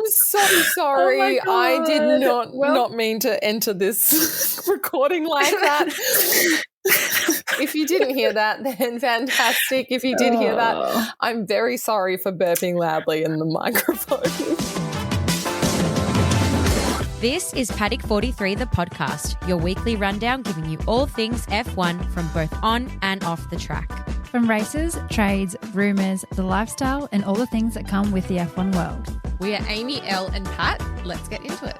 I'm so sorry. Oh my I did God. not mean to enter this recording like that. If you didn't hear that, then fantastic. If you did hear that, I'm very sorry for burping loudly in the microphone. This is Paddock 43, the podcast, your weekly rundown giving you all things F1 from both on and off the track. From races, trades, rumours, the lifestyle, and all the things that come with the F1 world. We are Amy, Elle, and Pat. Let's get into it.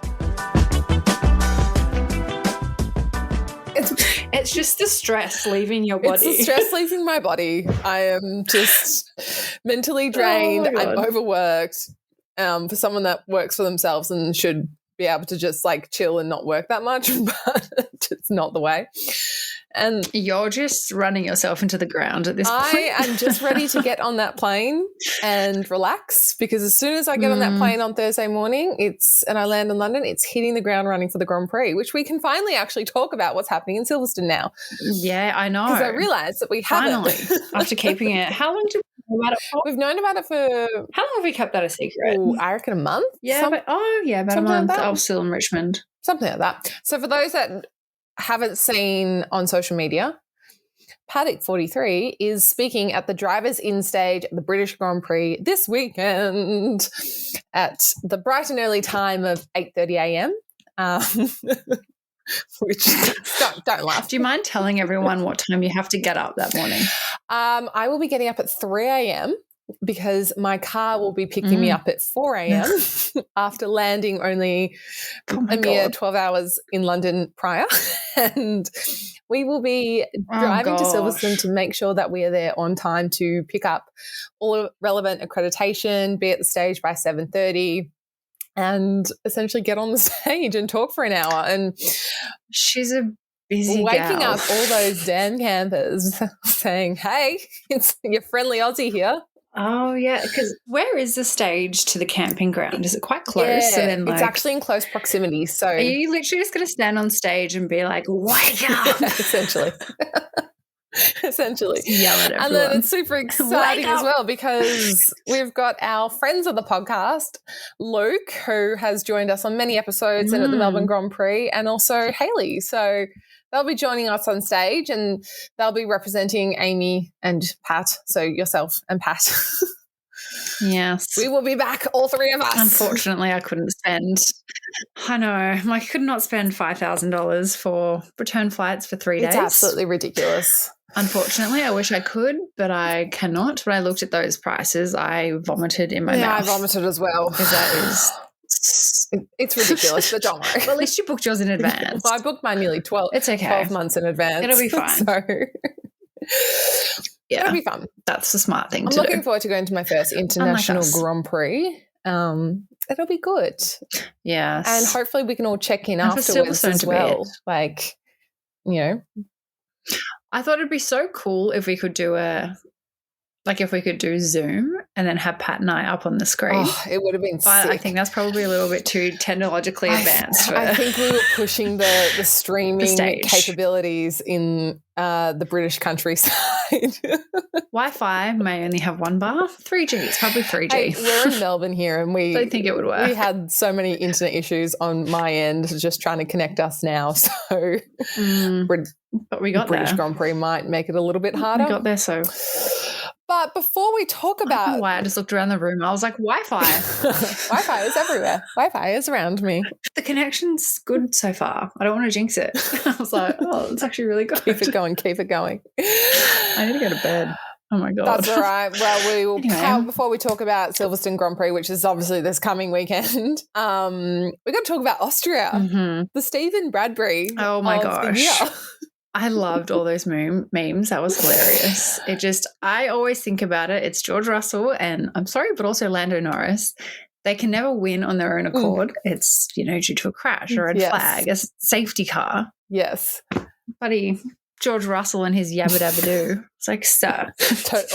It's just the stress leaving your body. It's the stress leaving my body. I am just mentally drained. I'm overworked. For someone that works for themselves and should be able to just like chill and not work that much, but it's not the way. And you're just running yourself into the ground at this point. I am just ready to get on that plane and relax, because as soon as I get on that plane on Thursday morning, and I land in London, it's hitting the ground running for the Grand Prix, which we can finally actually talk about what's happening in Silverstone now. Yeah, I know. Because I realised that we haven't. Finally, after keeping it. How long did we know about it for? We've known about it for... How long have we kept that a secret? I reckon a month. Yeah, about a month. I was still in Richmond. Something like that. So for those that haven't seen on social media, Paddock 43 is speaking at the Drivers' In stage at the British Grand Prix this weekend at the bright and early time of 8:30 a.m. Which don't laugh. Do you mind telling everyone what time you have to get up that morning? I will be getting up at 3 a.m. because my car will be picking me up at 4 a.m. after landing only a mere 12 hours in London prior. And we will be driving to Silverstone to make sure that we are there on time to pick up all relevant accreditation, be at the stage by 7:30, and essentially get on the stage and talk for an hour. And she's a busy waking gal. up all those damn campers saying, hey, it's your friendly Aussie here. Oh, yeah, because where is the stage to the camping ground? Is it quite close? Yeah, so then, it's actually in close proximity. So are you literally just going to stand on stage and be like, wake up? Essentially. Essentially. Yell at everyone. And then it's super exciting as well, because we've got our friends of the podcast, Luke, who has joined us on many episodes and at the Melbourne Grand Prix, and also Hayley. So they'll be joining us on stage and they'll be representing Amy and Pat, so yourself and Pat. Yes. We will be back, all three of us. Unfortunately, I couldn't spend – I know. I could not spend $5,000 for return flights for 3 days. It's absolutely ridiculous. Unfortunately, I wish I could, but I cannot. When I looked at those prices, I vomited in my mouth. Yeah, I vomited as well. Because that is – it's ridiculous, but don't worry. Well, at least you booked yours in advance. Well, I booked mine nearly 12 months in advance. It'll be fine. So, yeah. It'll be fun. That's the smart thing I'm to do. looking forward to going to my first international Grand Prix. It'll be good. Yes. And hopefully we can all check in afterwards as well. Like, you know. I thought it'd be so cool if we could do Zoom and then have Pat and I up on the screen. Oh, it would have been sick. I think that's probably a little bit too technologically advanced. I think we were pushing the streaming capabilities in the British countryside. Wi-Fi may only have one bar. 3G. It's probably 3G. Hey, we're in Melbourne here and we don't think it would work. We had so many internet issues on my end just trying to connect us now. So but we got British there. Grand Prix might make it a little bit harder. We got there, so. But before we talk about... I don't know why I just looked around the room. I was like, Wi-Fi. Wi-Fi is everywhere. Wi-Fi is around me. The connection's good so far. I don't want to jinx it. I was like, oh, it's actually really good. Keep it going. Keep it going. I need to go to bed. Oh, my God. That's all right. Well, we will Anyway. before we talk about Silverstone Grand Prix, which is obviously this coming weekend, we've got to talk about Austria, the Stephen Bradbury Oh, my of gosh. the year. I loved all those memes. That was hilarious. I always think about it. It's George Russell and I'm sorry, but also Lando Norris. They can never win on their own accord. It's, due to a crash or a flag, a safety car. Yes. Buddy, George Russell and his yabba dabba doo. It's like, sir.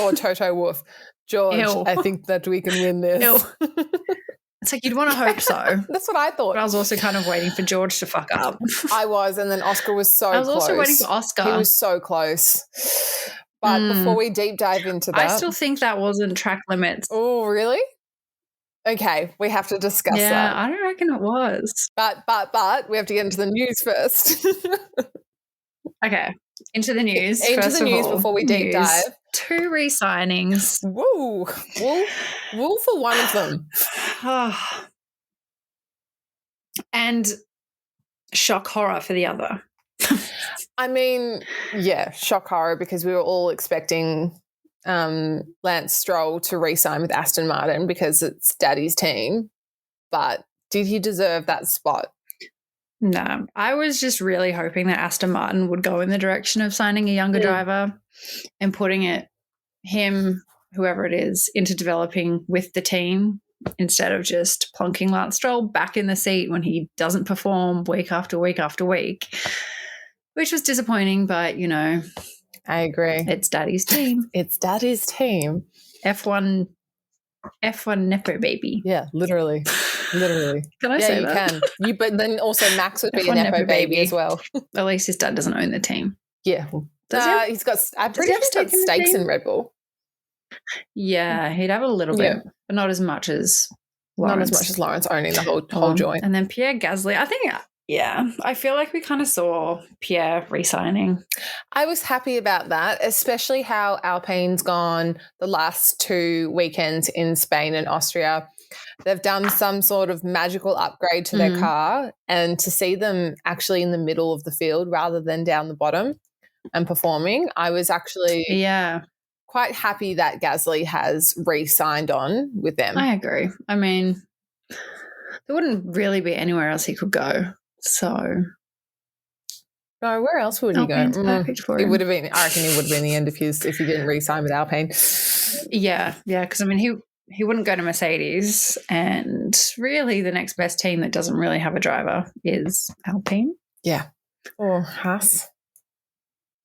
Or Toto Wolff. George, Ew. I think that we can win this. Ew. It's like you'd want to hope so. That's what I thought. But I was also kind of waiting for George to fuck up. I was, and then Oscar was so close. I was also waiting for Oscar. He was so close. But before we deep dive into that. I still think that wasn't track limits. Oh, really? Okay, we have to discuss Yeah, that. I don't reckon it was. But we have to get into the news first. Okay, into the news. Into first the of news all. before we deep dive. 2 re-signings. Woo! Wool for one of them. And shock horror for the other. I mean, yeah, shock horror because we were all expecting Lance Stroll to re-sign with Aston Martin because it's Daddy's team. But did he deserve that spot? No, I was just really hoping that Aston Martin would go in the direction of signing a younger driver and putting him, whoever it is, into developing with the team instead of just plonking Lance Stroll back in the seat when he doesn't perform week after week after week, which was disappointing, but, you know. I agree. It's Daddy's team. It's Daddy's team. F1 Nepo baby. Yeah, literally. Can I say that? Yeah, you can. But then also Max would be F1 a Nepo baby as well. At least his dad doesn't own the team. Yeah. Does he? He's got, I'm pretty sure he's got stakes in Red Bull. Yeah, he'd have a little bit, but not as much as Lawrence. Not as much as Lawrence owning the whole joint. And then Pierre Gasly, I think, I feel like we kind of saw Pierre re-signing. I was happy about that, especially how Alpine's gone the last 2 weekends in Spain and Austria. They've done some sort of magical upgrade to their car, and to see them actually in the middle of the field rather than down the bottom and performing, I was actually quite happy that Gasly has re-signed on with them. I agree. I mean, there wouldn't really be anywhere else he could go. So, no, where else would he go? Perfect for him. It would have been. I reckon it would have been the end if he didn't re-sign with Alpine. Yeah, because I mean he wouldn't go to Mercedes, and really the next best team that doesn't really have a driver is Alpine. Yeah, or Haas.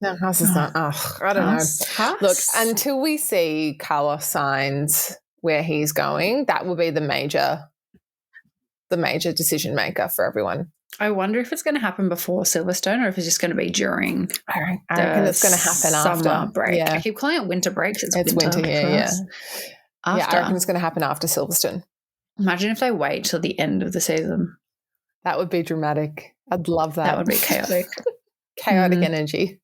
No, Haas is not. I don't know. Haas? Look, until we see Carlos Sainz where he's going, that will be the major decision maker for everyone. I wonder if it's going to happen before Silverstone or if it's just going to be during I reckon it's going to happen summer after. break. Yeah. I keep calling it winter breaks. It's winter, yeah. After. Yeah, I reckon it's going to happen after Silverstone. Imagine if they wait till the end of the season. That would be dramatic. I'd love that. That would be chaotic. Chaotic energy.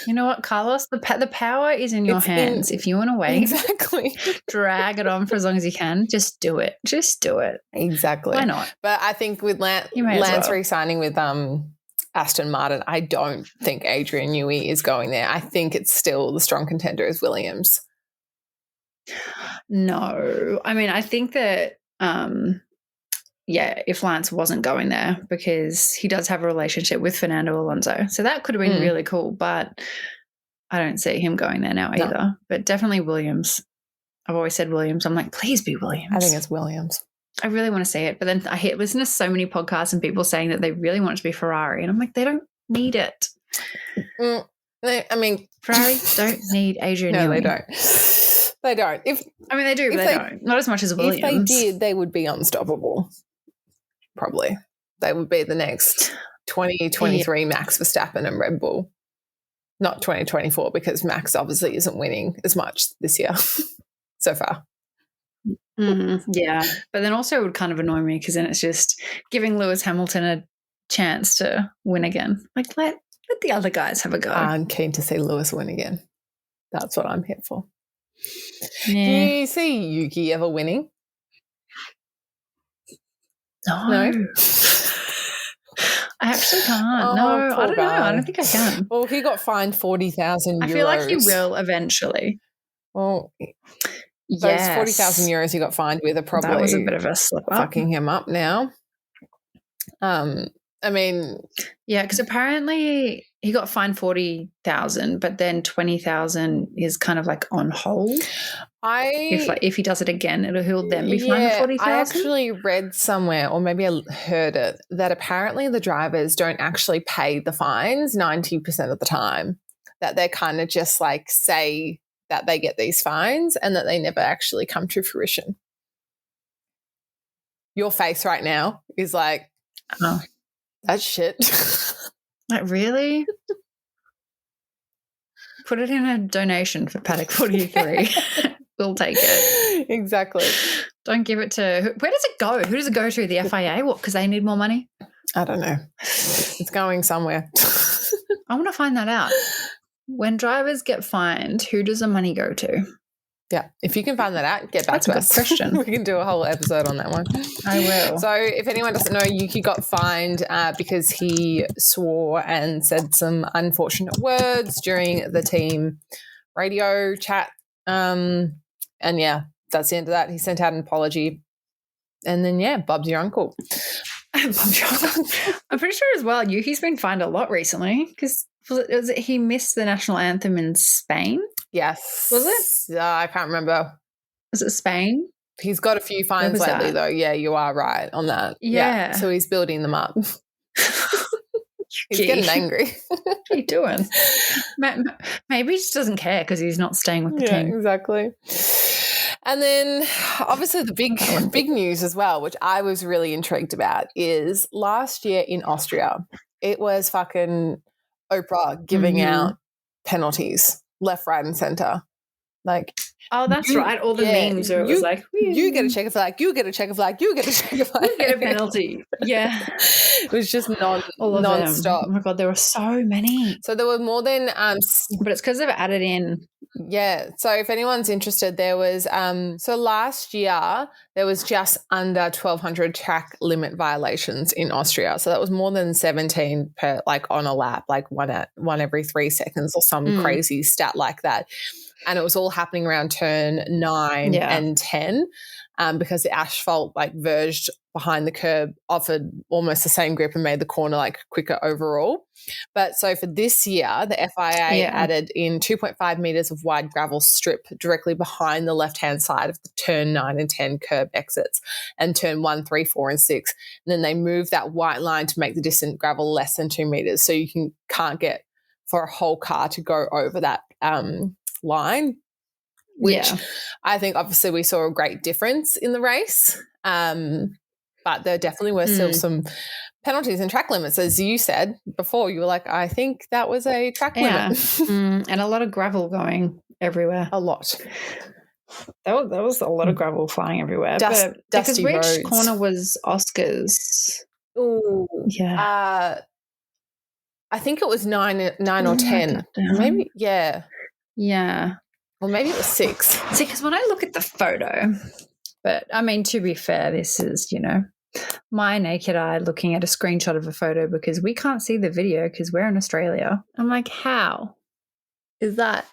You know what, Carlos? The power is in your hands. If you want to wait, exactly, drag it on for as long as you can. Just do it. Exactly. Why not? But I think with Lance re-signing with Aston Martin, I don't think Adrian Newey is going there. I think it's still the strong contender is Williams. No, I mean, I think that if Lance wasn't going there, because he does have a relationship with Fernando Alonso. So that could have been really cool, but I don't see him going there now either. No. But definitely Williams. I've always said Williams. I'm like, please be Williams. I think it's Williams. I really want to see it. But then I listen to so many podcasts and people saying that they really want it to be Ferrari. And I'm like, they don't need it. I mean, Ferrari don't need Adrian Newey. No, they don't. They don't. They do, but they don't. Not as much as Williams. If they did, they would be unstoppable. Probably. They would be the next 2023 Max Verstappen and Red Bull. Not 2024 because Max obviously isn't winning as much this year so far. Yeah. But then also it would kind of annoy me because then it's just giving Lewis Hamilton a chance to win again. Like, let the other guys have a go. I'm keen to see Lewis win again. That's what I'm here for. Yeah. Do you see Yuki ever winning? No. I actually can't. No, I don't know. I don't think I can. Well, he got fined 40,000 euros. I feel like he will eventually. Well, those 40,000 euros he got fined with are probably that was a bit of a slip up. Fucking him up now. I mean, yeah, because apparently he got fined 40,000, but then 20,000 is kind of like on hold. If he does it again, he'll then be fined for 40,000. I actually read somewhere, or maybe I heard it, that apparently the drivers don't actually pay the fines 90% of the time. That they're kind of just like say that they get these fines and that they never actually come to fruition. Your face right now is like, oh, that's shit. Like, really? Put it in a donation for Paddock 43. we'll take it. Exactly. Don't give it to where does it go? Who does it go to? The FIA? What? Because they need more money. I don't know. It's going somewhere. I want to find that out. When drivers get fined, who does the money go to? Yeah, if you can find that out, get back That's to a good us. question. We can do a whole episode on that one. I will. So if anyone doesn't know, Yuki got fined because he swore and said some unfortunate words during the team radio chat. And yeah, that's the end of that. He sent out an apology. And then, yeah, Bob's your uncle. I'm pretty sure as well, Yuki's been fined a lot recently because he missed the national anthem in Spain? Yes. Was it? I can't remember. Was it Spain? He's got a few fines lately, though. Yeah, you are right on that. Yeah. So he's building them up. He's getting angry. What are you doing? Maybe he just doesn't care because he's not staying with the team. Exactly. And then obviously the big news as well, which I was really intrigued about, is last year in Austria, it was fucking Oprah giving out penalties left, right and centre. Like, oh, that's right. All the memes where it was like, you get a checker flag, you get a checker flag, you get a checker flag. You get a penalty. Yeah. It was just non-stop. Oh my God, there were so many. So there were more than but it's because they've added in. Yeah. So if anyone's interested, there was so last year there was just under 1,200 track limit violations in Austria. So that was more than 17 per, like, on a lap, like one every 3 seconds or some crazy stat like that. And it was all happening around turn 9 and 10 because the asphalt like verged behind the curb, offered almost the same grip and made the corner like quicker overall. But so for this year, the FIA added in 2.5 metres of wide gravel strip directly behind the left-hand side of the turn 9 and 10 curb exits and turn 1, 3, 4 and 6. And then they moved that white line to make the distant gravel less than 2 metres so you can't get for a whole car to go over that line, which I think obviously we saw a great difference in the race. But there definitely were still some penalties and track limits. As you said before, you were like, I think that was a track limit. And a lot of gravel going everywhere. A lot. That was a lot of gravel flying everywhere. Dusty which roads. corner was Oscar's? Oh, yeah. I think it was 9 or 10. Maybe, yeah. Yeah. Or maybe it was 6. See, because when I look at the photo, but I mean, to be fair, this is, my naked eye looking at a screenshot of a photo because we can't see the video because we're in Australia. I'm like, how is that?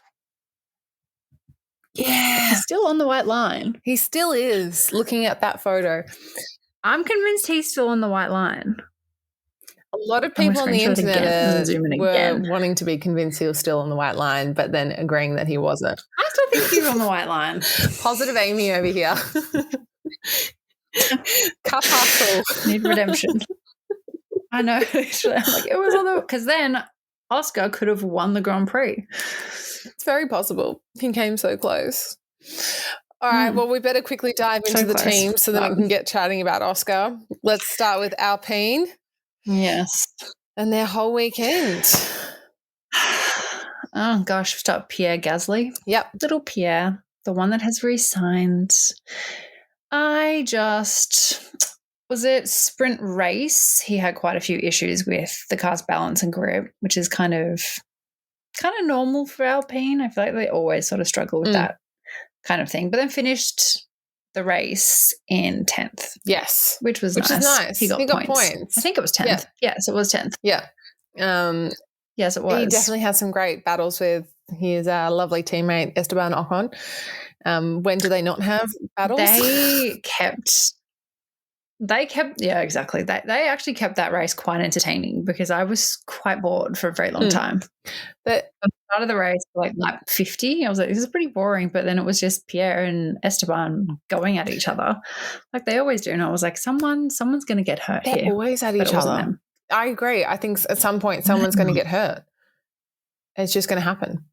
Yeah. He's still on the white line. He still is, looking at that photo. I'm convinced he's still on the white line. A lot of people on the internet were wanting to be convinced he was still on the white line, but then agreeing that he wasn't. I still think he's on the white line. Positive Amy over here. Cup hustle. Need redemption. I know. I'm like, it was on the, because then Oscar could have won the Grand Prix. It's very possible. He came so close. All right, well, we better quickly dive into the team so that we can get chatting about Oscar. Let's start with Alpine. Yes. And their whole weekend. Oh, gosh, we start with Pierre Gasly. Yep. Little Pierre, the one that has re-signed. Was it sprint race? He had quite a few issues with the car's balance and grip, which is kind of normal for Alpine. I feel like they always sort of struggle with that kind of thing. But then finished the race in 10th. Yes. Which was nice. Is nice. He got points. I think it was 10th. Yeah. Yes, it was 10th. Yeah. Yes, it was. He definitely has some great battles with his lovely teammate Esteban Ocon. When do they not have battles? Yeah, exactly. They actually kept that race quite entertaining because I was quite bored for a very long time. But at the start of the race, like lap 50, I was like, this is pretty boring. But then it was just Pierre and Esteban going at each other like they always do. And I was like, someone's going to get hurt here. They're always at each other. I agree. I think at some point someone's going to get hurt. It's just going to happen.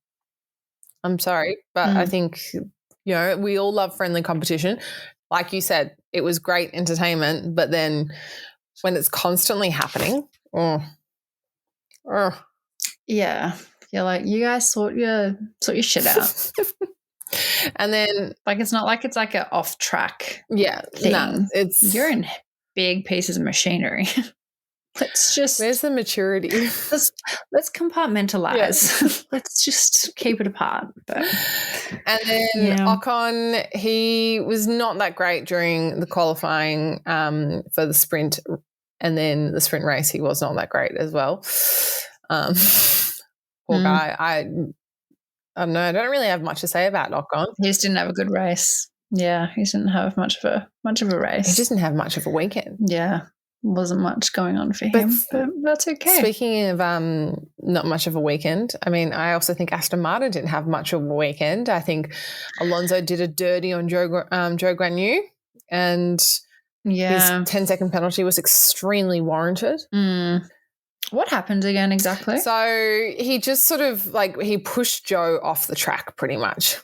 I'm sorry, but I think, we all love friendly competition. Like you said, it was great entertainment, but then when it's constantly happening, yeah, you're like, you guys sort your shit out. And then, like, it's not like it's like an off track. Yeah, thing. no, You're in big pieces of machinery. Let's just where's the maturity? let's compartmentalize. Let's just keep it apart. But and then Ocon, he was not that great during the qualifying for the sprint, and then the sprint race he was not that great as well. Poor guy. I don't know. I don't really have much to say about Ocon. He just didn't have a good race. Yeah, he didn't have much of a race. He just didn't have much of a weekend. Yeah. Wasn't much going on for him, but that's okay. Speaking of not much of a weekend, I mean, I also think Aston Martin didn't have much of a weekend. I think Alonso did a dirty on Joe Guan Yu, and his 10-second penalty was extremely warranted. What happened again exactly? So he just sort of he pushed Joe off the track pretty much.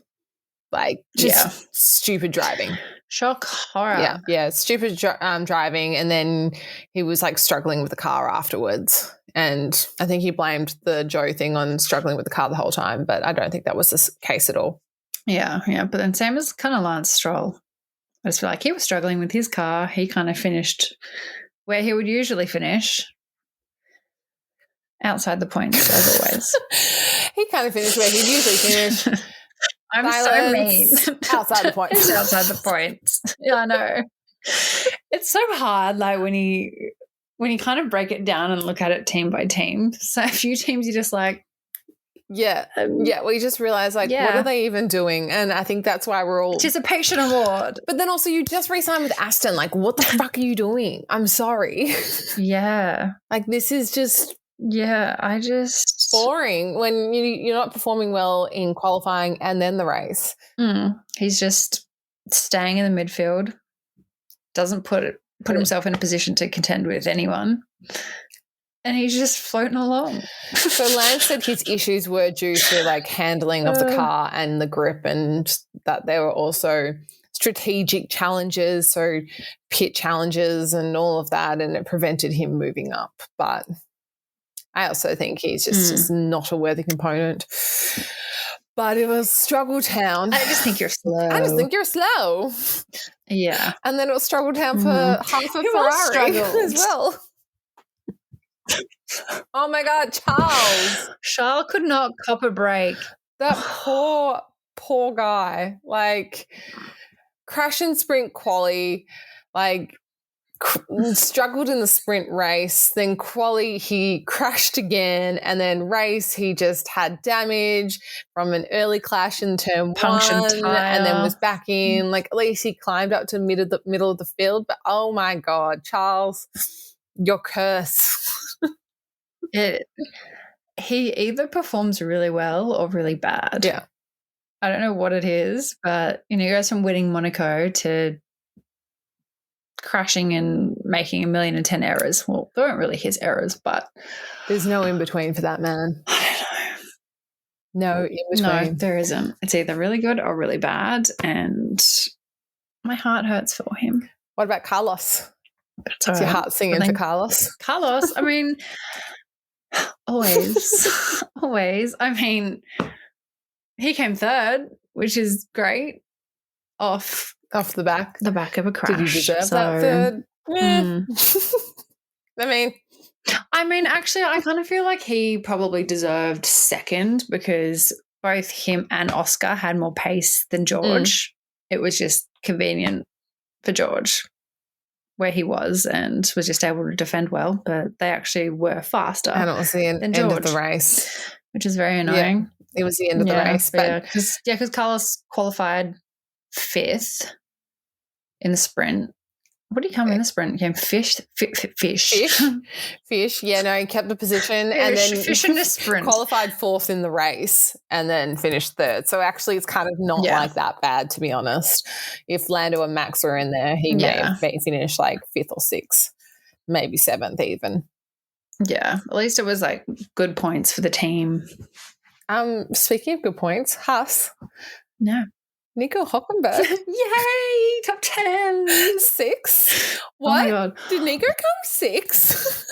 Stupid driving. Shock horror. Yeah, stupid driving, and then he was struggling with the car afterwards. And I think he blamed the Joe thing on struggling with the car the whole time, but I don't think that was the case at all. Yeah, but then same as kind of Lance Stroll. I just feel like he was struggling with his car. He kind of finished where he would usually finish, outside the points, as always. He kind of finished where he'd usually finish. I'm so mean. Outside the points. Outside the points. Yeah, I know. It's so hard, when you kind of break it down and look at it team by team. So a few teams you're just like, we just realize what are they even doing? And I think that's why we're all participation award. But then also you just re-signed with Aston. What the fuck are you doing? I'm sorry. Yeah. This is just I just boring when you're not performing well in qualifying and then the race. He's just staying in the midfield, doesn't put himself in a position to contend with anyone, and he's just floating along. So Lance said his issues were due to handling of the car and the grip, and that there were also strategic challenges, so pit challenges and all of that, and it prevented him moving up. But I also think he's just not a worthy component. But it was struggle town. I just think you're slow. Yeah. And then it was struggle town for half of Ferrari as well. Oh, my God, Charles could not cop a break. That poor guy. Crash in sprint quali, struggled in the sprint race, then quali he crashed again, and then race he just had damage from an early clash in turn Punctured 1 tire. and then was back in. At least he climbed up to the middle of the field, but oh my God, Charles, your curse. He either performs really well or really bad. Yeah. I don't know what it is, but he goes from winning Monaco to crashing and making 1,000,010 errors. Well, they weren't really his errors, but there's no in between for that man. I don't know. No in between. No, there isn't. It's either really good or really bad, and my heart hurts for him. What about Carlos? That's your heart singing for Carlos? Carlos, I mean, always. I mean, he came third, which is great. Off the back of a crash. Did he deserve that third? I mean, actually, I kind of feel like he probably deserved second because both him and Oscar had more pace than George. It was just convenient for George where he was and was just able to defend well, but they actually were faster. And it was the end of the race, which is very annoying. Yeah, it was the end of the race, but because Carlos qualified 5th in the sprint. What did he come in the sprint? He came fish. Yeah, no, he kept the position and then in the sprint. Qualified 4th in the race and then finished 3rd. So actually it's kind of not that bad, to be honest. If Lando and Max were in there, he may have finished 5th or 6th, maybe 7th even. Yeah, at least it was good points for the team. Speaking of good points, Haas. No. Nico Hülkenberg. Yay! Top 10. 6. What? Oh my God. Did Nico come 6?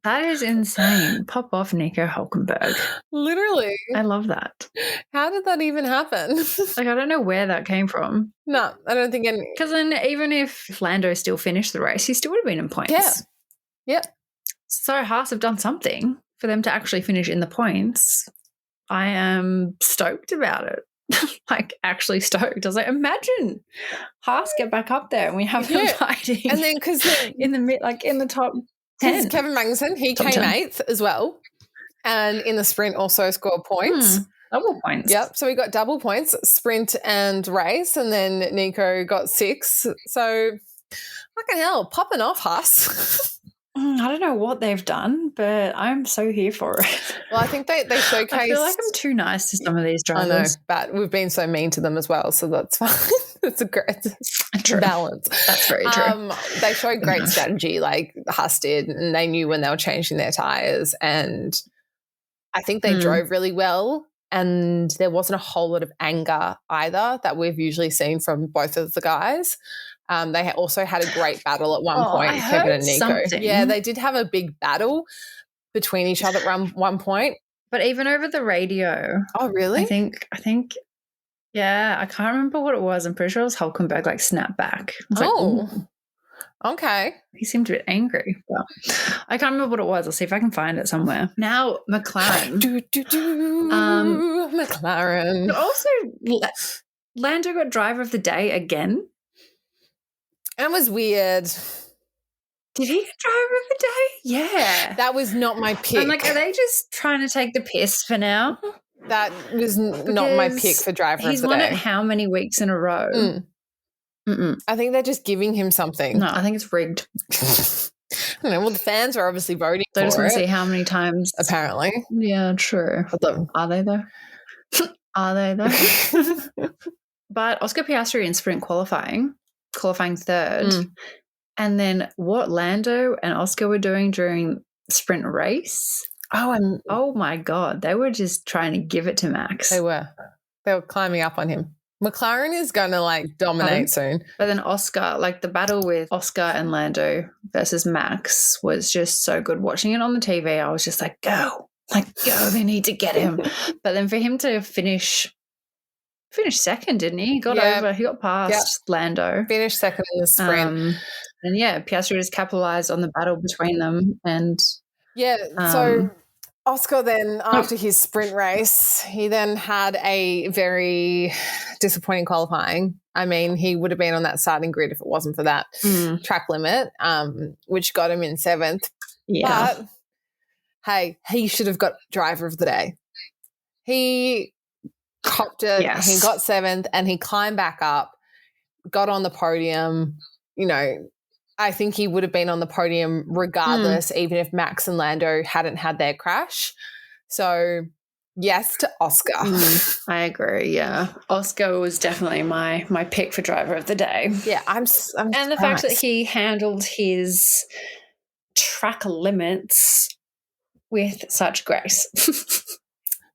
That is insane. Pop off, Nico Hulkenberg. Literally. I love that. How did that even happen? Like, I don't know where that came from. No, I don't think any. Because then even if Lando still finished the race, he still would have been in points. Yeah. Yep. So Haas have done something for them to actually finish in the points. I am stoked about it. Like, actually stoked. I was like, imagine Haas get back up there and we have them fighting. And then because in the top 10. Kevin Magnussen, he Top came 10. 8th as well. And in the sprint also scored points. Double points. Yep. So we got double points, sprint and race. And then Nico got 6. So fucking hell, popping off, Haas. I don't know what they've done, but I'm so here for it. Well, I think they showcased. I feel like I'm too nice to some of these drivers. I know, but we've been so mean to them as well, so that's fine. It's a great balance. That's very true. They showed great strategy, like Haas did, and they knew when they were changing their tyres, and I think they drove really well, and there wasn't a whole lot of anger either that we've usually seen from both of the guys. They also had a great battle at one point, Kevin and Nico. Something. Yeah, they did have a big battle between each other at one point. But even over the radio. Oh, really? I think, yeah, I can't remember what it was. I'm pretty sure it was Hulkenberg, like, snapped back. Okay. He seemed a bit angry. But I can't remember what it was. I'll see if I can find it somewhere. Now, McLaren. McLaren. But also, Lando got driver of the day again. That was weird. Did he get driver of the day? Yeah. That was not my pick. I'm like, are they just trying to take the piss for now? That was not my pick for driver of the day. He's won it how many weeks in a row? I think they're just giving him something. No, I think it's rigged. I don't know. Well, the fans are obviously voting for it. They just want to see how many times. Apparently. Yeah, true. Are they though? Are they though? But Oscar Piastri in sprint qualifying third. And then what Lando and Oscar were doing during sprint race. Oh my God. They were just trying to give it to Max. They were climbing up on him. McLaren is going to like dominate soon. But then Oscar, like the battle with Oscar and Lando versus Max was just so good. Watching it on the TV, I was just like, go, they need to get him. But then for him to finish second, didn't he? He got past Lando. Finished second in the sprint. And yeah, Piastri just capitalised on the battle between them. And so Oscar then, after his sprint race, he then had a very disappointing qualifying. I mean, he would have been on that starting grid if it wasn't for that track limit, which got him in 7th. Yeah. But, hey, he should have got driver of the day. He copped it. Yes. He got 7th and he climbed back up, got on the podium. You know, I think he would have been on the podium regardless, even if Max and Lando hadn't had their crash. So, yes to Oscar. I agree, yeah. Oscar was definitely my pick for driver of the day. Yeah, I'm and the fact that he handled his track limits with such grace.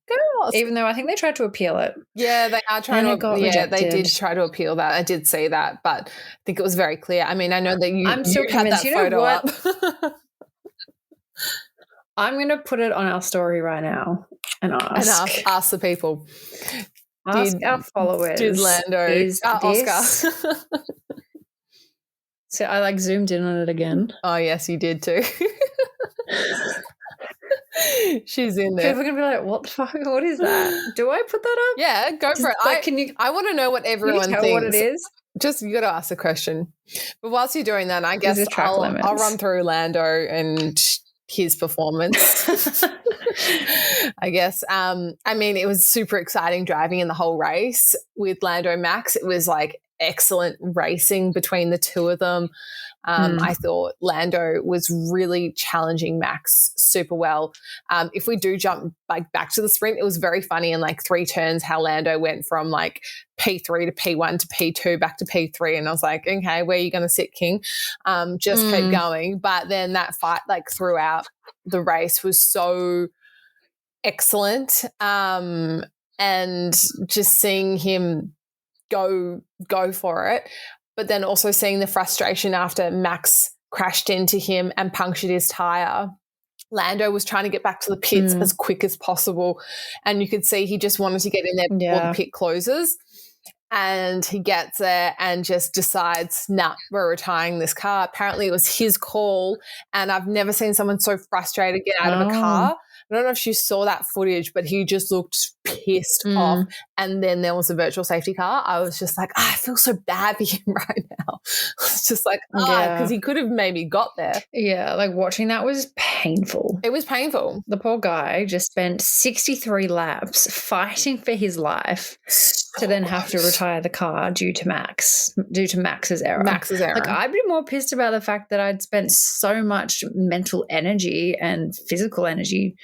Girls. Even though I think they tried to appeal it. Yeah, they are trying to. Yeah, they did try to appeal that. I did see that, but I think it was very clear. I mean, I know that I'm still convinced. You know what? I'm going to put it on our story right now and ask the people. Ask our followers. Did Lando Oscar? So I zoomed in on it again. Oh yes, you did too. She's in there. People are going to be like, what the fuck? What is that? Do I put that up? Yeah, go for it. I want to know what everyone thinks. What it is? Just, you got to ask a question. But whilst you're doing that, I guess I'll run through Lando and his performance. I guess. I mean, it was super exciting driving in the whole race with Lando and Max. It was like excellent racing between the two of them. I thought Lando was really challenging Max super well. If we do jump back to the sprint, it was very funny in 3 turns how Lando went from P3 to P1 to P2 back to P3, and I was like, okay, where are you going to sit, King? Just keep going. But then that fight throughout the race was so excellent, and just seeing him go for it. But then also seeing the frustration after Max crashed into him and punctured his tyre. Lando was trying to get back to the pits as quick as possible, and you could see he just wanted to get in there before the pit closes. And he gets there and just decides, nah, we're retiring this car. Apparently it was his call, and I've never seen someone so frustrated get out of a car. I don't know if you saw that footage, but he just looked pissed off. And then there was a virtual safety car. I was just like, I feel so bad for him right now. It's just like, because he could have maybe got there. Yeah, like watching that was painful. It was painful. The poor guy just spent 63 laps fighting for his life to then have to retire the car due to Max's error. Max's error. Like, I'd be more pissed about the fact that I'd spent so much mental energy and physical energy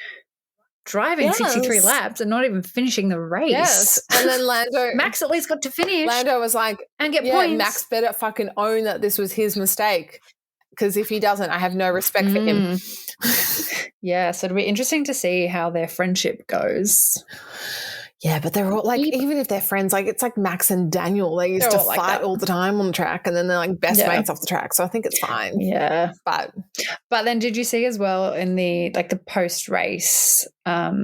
driving 63 laps and not even finishing the race. Yes. And then Lando... Max at least got to finish. Lando was like... And get points. Max better fucking own that this was his mistake, because if he doesn't, I have no respect for him. Yeah, so it'll be interesting to see how their friendship goes. Yeah, but they're all like, even if they're friends, like it's like Max and Daniel. They used to fight all the time on the track, and then they're like best mates off the track. So I think it's fine. Yeah, but then did you see as well in the post race, press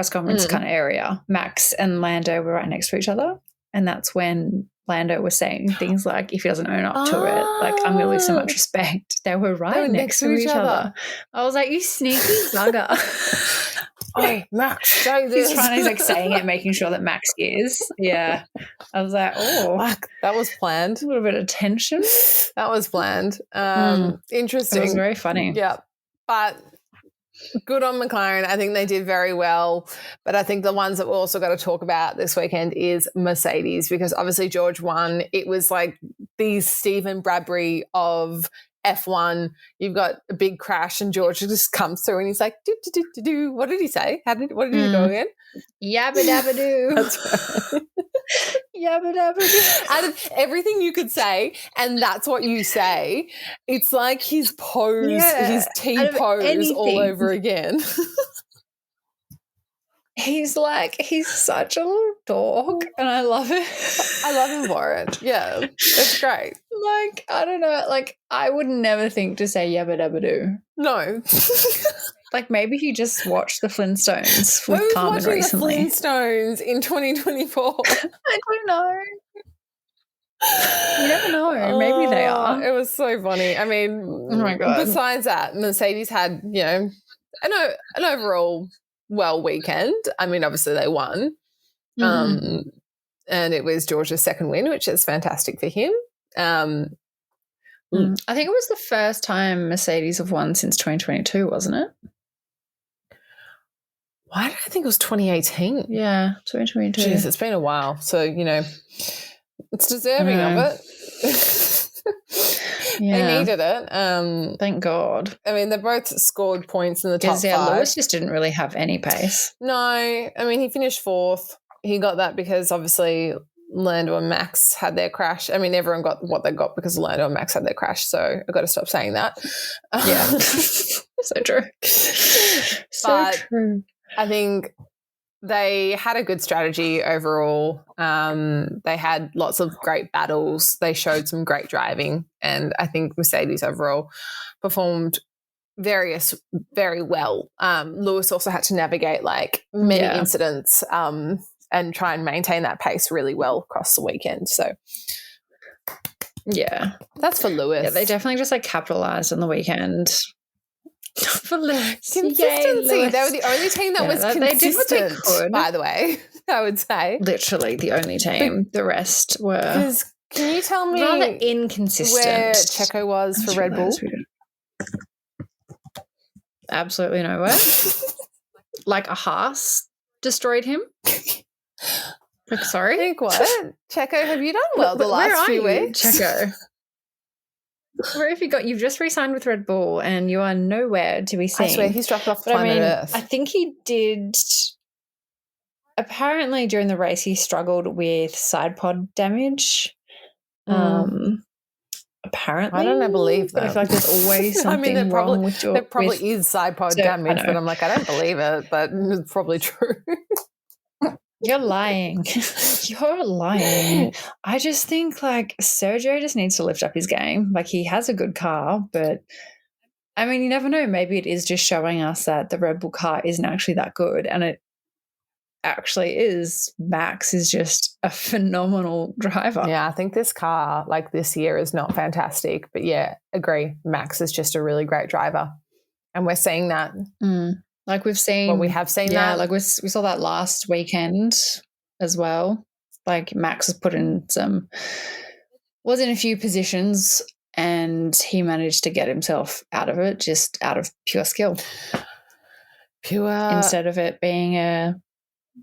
conference kind of area, Max and Lando were right next to each other, and that's when Lando was saying things like, if he doesn't own up to it, like, I'm going to lose so much respect. They were next to each other. I was like, you sneaky bugger. Oh, Max, say this. He's like saying it, making sure that Max hears. Yeah. I was like, fuck, that was planned. A little bit of tension. That was planned. Interesting. It was very funny. Yeah. But good on McLaren. I think they did very well. But I think the ones that we're also got to talk about this weekend is Mercedes, because obviously George won. It was like the Stephen Bradbury of F1. You've got a big crash and George just comes through and he's like, do, do, do, do, do. What did he say? What did he go again? Yabba dabba doo. That's right. Yabba dabba doo. Out of everything you could say, and that's what you say, it's like his pose, his T-pose all over again. He's such a little dog, and I love it. I love him for it. Yeah, it's great. Like, I don't know, like, I would never think to say yabba dabba doo. No. Like, maybe he just watched the Flintstones with Carmen recently. Who's watching the Flintstones in 2024? I don't know. You never know. Maybe they are. It was so funny. I mean, oh my God. Besides that, Mercedes had, an overall well weekend. I mean, obviously they won. And it was George's second win, which is fantastic for him. I think it was the first time Mercedes have won since 2022, wasn't it? Why did I think it was 2018? Yeah, 2022. Jeez, it's been a while. So, it's deserving of it. They needed it. Thank God. I mean, they both scored points in the top 5. Lewis just didn't really have any pace. No. I mean, he finished 4th. He got that because obviously Lando and Max had their crash. I mean, everyone got what they got because Lando and Max had their crash, so I've got to stop saying that. Yeah. So true. So true. I think they had a good strategy overall. They had lots of great battles. They showed some great driving, and I think Mercedes overall performed very well. Lewis also had to navigate like many incidents and try and maintain that pace really well across the weekend. So yeah, that's for Lewis. Yeah, they definitely just like capitalized on the weekend. For Lewis. Consistency. Yay, Lewis. They were the only team that was consistent, they did what they could. By the way, I would say. Literally the only team. The rest were can you tell me rather inconsistent where Checo was for Red Bull? Absolutely nowhere. Like a Haas destroyed him. Like, sorry? I think what? Checo, have you done well the last few weeks? Checo. Where have you got? You've just re-signed with Red Bull and you are nowhere to be seen. I swear he's dropped off planet Earth. I think he did. Apparently during the race he struggled with side pod damage. Apparently. I don't believe that. But I feel like there's always something wrong with your... There probably is side pod damage, but I'm like, I don't believe it, but it's probably true. You're lying. You're lying. I just think like Sergio just needs to lift up his game. Like he has a good car, but I mean, you never know. Maybe it is just showing us that the Red Bull car isn't actually that good, and it actually is. Max is just a phenomenal driver. Yeah, I think this car, like this year, is not fantastic. But yeah, agree. Max is just a really great driver. And we're seeing that. Like we've seen. Well, we have seen that. Yeah, like we saw that last weekend as well. Like Max was put in was in a few positions and he managed to get himself out of it just out of pure skill. Instead of it being a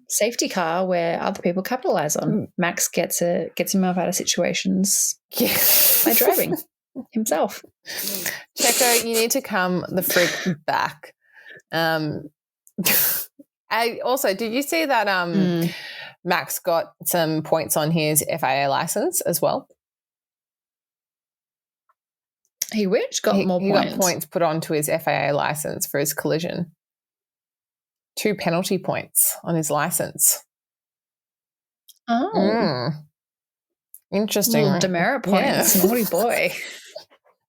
safety car where other people capitalize on. Max gets himself out of situations by driving himself. Checo, you need to come the frick back. Also, did you see that Max got some points on his FIA license as well? He got more points? He got points put onto his FIA license for his collision. 2 penalty points on his license. Oh. Interesting. Demerit points. Yeah. Naughty boy.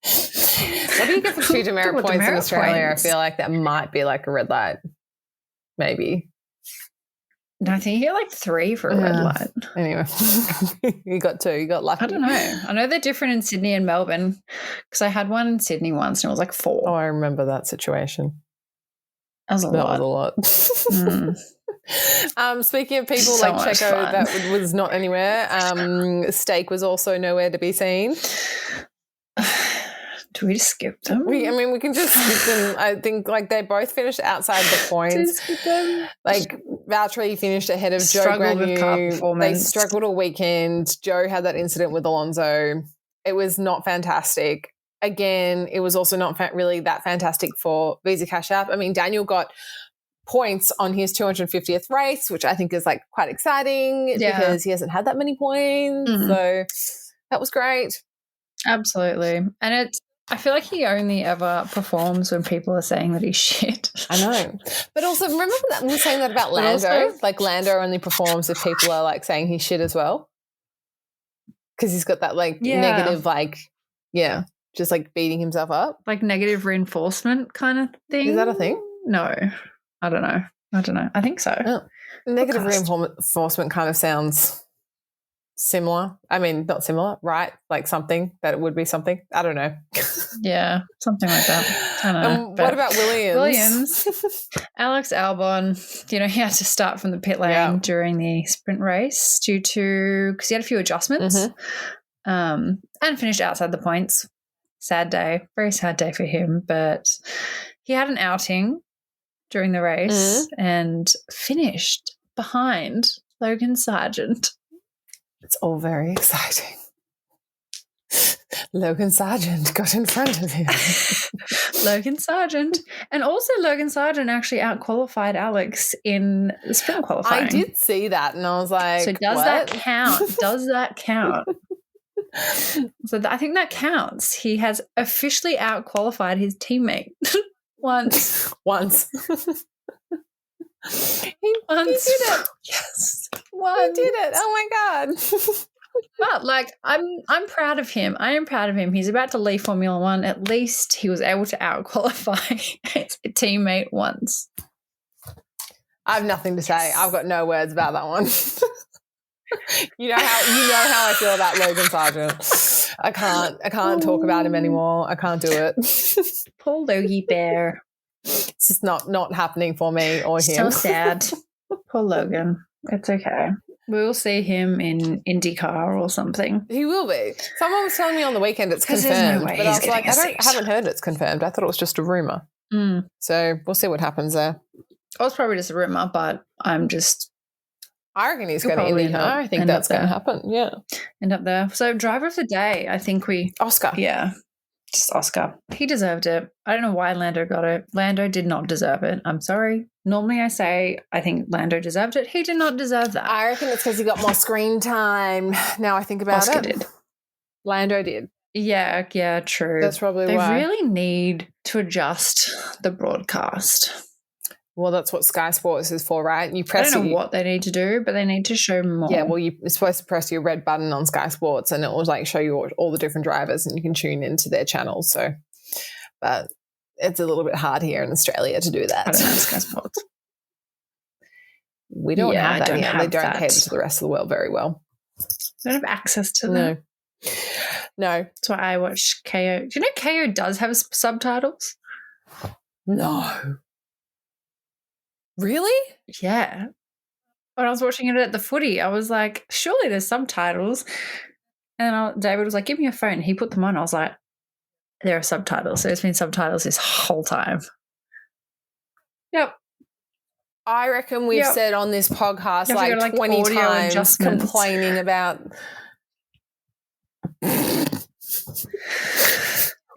What do you get for 2 demerit points in Australia? Points. I feel like that might be like a red light. Maybe. No, I think you get like 3 for a red light. Anyway, you got 2. You got lucky. I don't know. I know they're different in Sydney and Melbourne because I had one in Sydney once and it was like 4. Oh, I remember that situation. That was a lot. Speaking of people so like Checo that was not anywhere, Steak was also nowhere to be seen. Do we just skip them? We can just skip them. I think like they both finished outside the points. Like Valtteri finished ahead of Joe Granu. They struggled all weekend. Joe had that incident with Alonso. It was not fantastic. Again, it was also not really that fantastic for Visa Cash App. I mean, Daniel got points on his 250th race, which I think is like quite exciting because he hasn't had that many points. So that was great. Absolutely. And I feel like he only ever performs when people are saying that he's shit. I know. But also, remember that we were saying that about Lando? Like Lando only performs if people are like saying he's shit as well. Because he's got that like negative just like beating himself up. Like negative reinforcement kind of thing. Is that a thing? No. I don't know. I think so. Oh. Negative reinforcement kind of sounds similar. I mean, not similar, right? Like something that it would be something. I don't know. Yeah, something like that. I don't know. What about Williams? Alex Albon, he had to start from the pit lane during the sprint race because he had a few adjustments and finished outside the points. Sad day. Very sad day for him. But he had an outing during the race and finished behind Logan Sargent. It's all very exciting. Logan Sargent got in front of him. Logan Sargent. And also Logan Sargent actually out-qualified Alex in the sprint qualifying. I did see that and I was like, so does that count? Does that count? So I think that counts. He has officially out-qualified his teammate once. He did it. Yes. He did it. Oh my God. But like I'm proud of him. I am proud of him. He's about to leave Formula One. At least he was able to out-qualify his teammate once. I have nothing to say. I've got no words about that one. You know how I feel about Logan Sargent. I can't talk about him anymore. I can't do it. Poor Logie Bear. It's just not happening for me or him. So sad. Poor Logan. It's okay. We'll see him in IndyCar or something. He will be. Someone was telling me on the weekend it's confirmed, but I was like, I haven't heard it's confirmed. I thought it was just a rumor. So we'll see what happens there. Well, it's probably just a rumor, but I reckon he's going to IndyCar. I think that's going to happen. Yeah. End up there. So driver of the day, I think Oscar. Yeah. Just Oscar. He deserved it. I don't know why Lando got it. Lando did not deserve it. I'm sorry. Normally I say I think Lando deserved it. He did not deserve that. I reckon it's because he got more screen time. Now I think about Oscar it. did. Lando did. Yeah, true. That's probably why. They really need to adjust the broadcast. Well, that's what Sky Sports is for, right? You press. I don't know what they need to do, but they need to show more. Yeah, well, you're supposed to press your red button on Sky Sports, and it will like show you all the different drivers, and you can tune into their channels. So, but it's a little bit hard here in Australia to do that. I don't know Sky Sports. We don't have that here. They don't that. cater to the rest of the world very well. I don't have access to that. No. That's why I watch KO. Do you know KO does have subtitles? No. Really? Yeah. When I was watching it at the footy, I was like, surely there's subtitles. And David was like, give me your phone. He put them on. I was like, there are subtitles. There's been subtitles this whole time. Yep. I reckon we've said on this podcast like 20 times complaining about.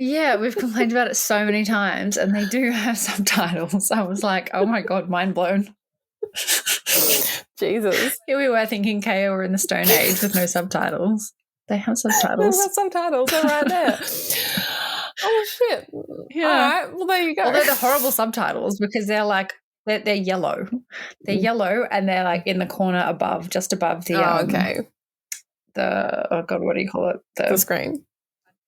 Yeah, we've complained about it so many times, and they do have subtitles. I was like, oh my God, mind blown. Jesus. Here we were thinking KO were in the Stone Age with no subtitles. They have subtitles. They have subtitles. They're right there. Oh, shit. Yeah. All right. Well, there you go. Although they're horrible subtitles because they're like, they're yellow. They're yellow and they're like in the corner above, just above the oh God, what do you call it? The screen.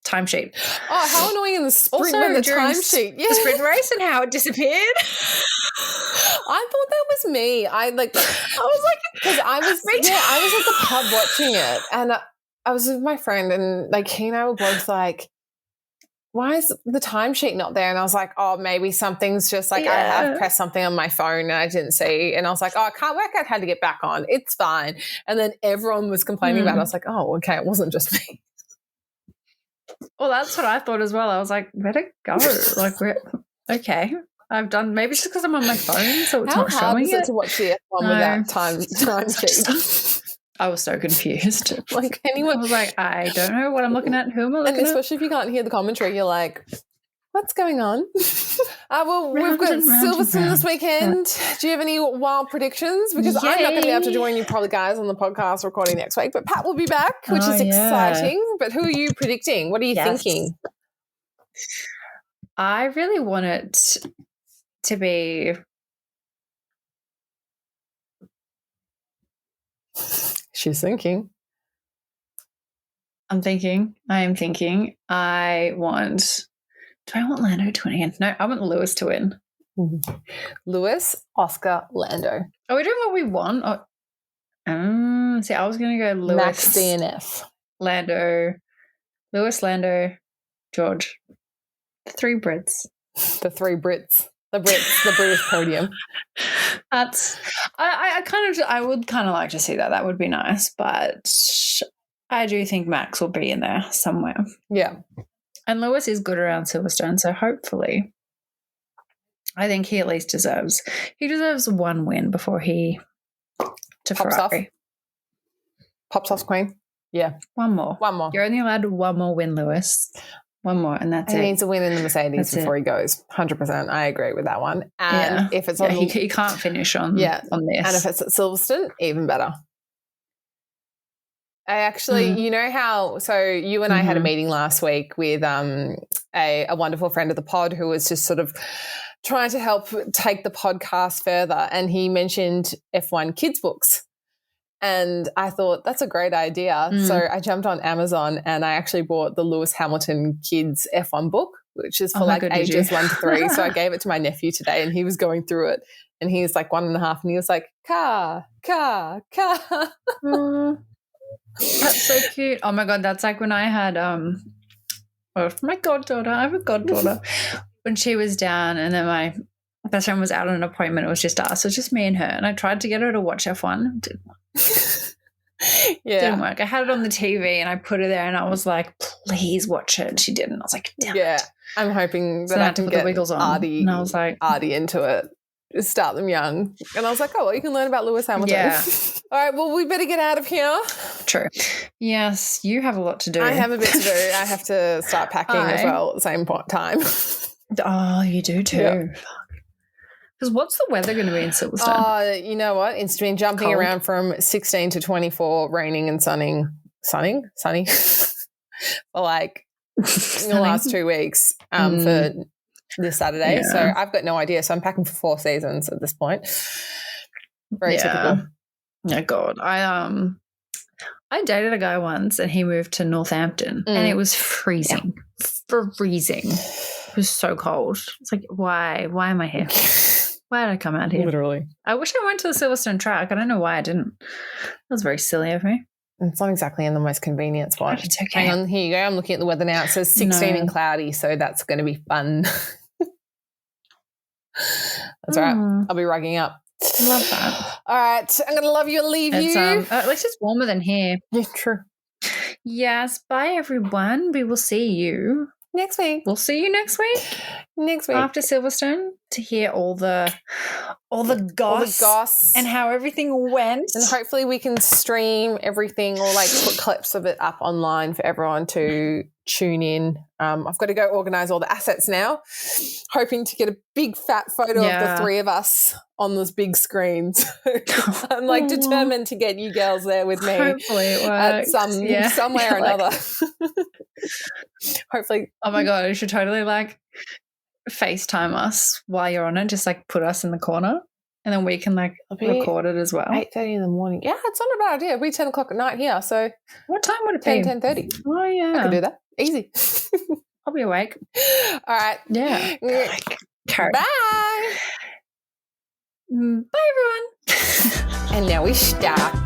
Timesheet. Oh, how annoying in the sprint also, when the timesheet. Yeah. The sprint race and how it disappeared. I thought that was me. I was like, because I was at the pub watching it, and I was with my friend, and like he and I were both like, why is the timesheet not there? And I was like, oh, maybe something's just like I have pressed something on my phone and I didn't see. And I was like, oh, I can't work out how to get back on. It's fine. And then everyone was complaining about it. I was like, oh, okay, it wasn't just me. Well, that's what I thought as well. I was like, where'd it go? Like, okay. I've done, maybe it's just because I'm on my phone, so it's not showing it. How hard is it to watch the F1 without timesheet? I was so confused. Like anyone, I was like, I don't know what I'm looking at. Who am I looking at? And especially if you can't hear the commentary, you're like, what's going on? Well, we've got Silverstone this weekend. Yeah. Do you have any wild predictions? Because I'm not going to be able to join you probably guys on the podcast recording next week, but Pat will be back, which is exciting. But who are you predicting? What are you thinking? I really want it to be... She's thinking. I am thinking. Do I want Lando to win again? No, I want Lewis to win. Lewis, Oscar, Lando. Are we doing what we want? See, I was going to go Lewis. Max DNF. Lando. Lewis, Lando, George. The three Brits. The three Brits. The British podium. That's I would kind of like to see that. That would be nice, but I do think Max will be in there somewhere. Yeah. And Lewis is good around Silverstone, so hopefully I think he at least deserves one win before he to Pops Ferrari. Pops off Queen. Yeah. One more. You're only allowed one more win, Lewis. One more, and that's it. He needs a win in the Mercedes before he goes. 100%. I agree with that one. And if it's on he can't finish on this. And if it's at Silverstone, even better. I actually, you know how, so you and I had a meeting last week with a wonderful friend of the pod who was just sort of trying to help take the podcast further, and he mentioned F1 kids books. And I thought, that's a great idea. So I jumped on Amazon and I actually bought the Lewis Hamilton kids F1 book, which is for ages 1 to 3. So I gave it to my nephew today and he was going through it. And he was like 1.5 and he was like, car. That's so cute. Oh, my God. That's like when I had my goddaughter. I have a goddaughter. When she was down and then my best friend was out on an appointment, it was just us. It was just me and her. And I tried to get her to watch F1. Didn't work. I had it on the TV and I put her there and I was like, please watch it. And she didn't. I was like, damn it. I'm hoping that I can get Artie into it. Just start them young. And I was like, oh, well, you can learn about Lewis Hamilton. Yeah. All right, well, we better get out of here. True. Yes, you have a lot to do. I have a bit to do. I have to start packing as well at the same time. Oh, you do too. Yeah. Because what's the weather going to be in Silverstone? You know what? It's been jumping around from 16 to 24, raining and sunny for like the last 2 weeks for this Saturday. Yeah. So I've got no idea. So I'm packing for 4 seasons at this point. Very typical. Oh God. I dated a guy once and he moved to Northampton and it was freezing. Freezing. It was so cold. It's like, why? Why am I here? Why did I come out here? Literally. I wish I went to the Silverstone track. I don't know why I didn't. That was very silly of me. It's not exactly in the most convenient spot. It's okay. Hang on, here you go. I'm looking at the weather now. It says 16 and cloudy, so that's going to be fun. That's all right. I'll be rugging up. Love that. All right. I'm going to love you and leave you. At least it's warmer than here. Yeah, true. Yes. Bye, everyone. We will see you next week. We'll see you next week. Next week. After Silverstone to hear all the goss and how everything went. And hopefully we can stream everything or like put clips of it up online for everyone to tune in. I've got to go organise all the assets now, hoping to get a big fat photo of the three of us on those big screens. I'm like determined to get you girls there with me. Hopefully it works. At some way or another. Hopefully. Oh my God, you should totally like FaceTime us while you're on it. Just like put us in the corner and then we can like record it as well. 8:30 in the morning. Yeah, it's not a bad idea. It'll be 10 o'clock at night here. So what time would it be? 10:30. Oh yeah. I could do that. Easy. I'll be awake. All right. Yeah. Bye. Bye everyone. And now we start.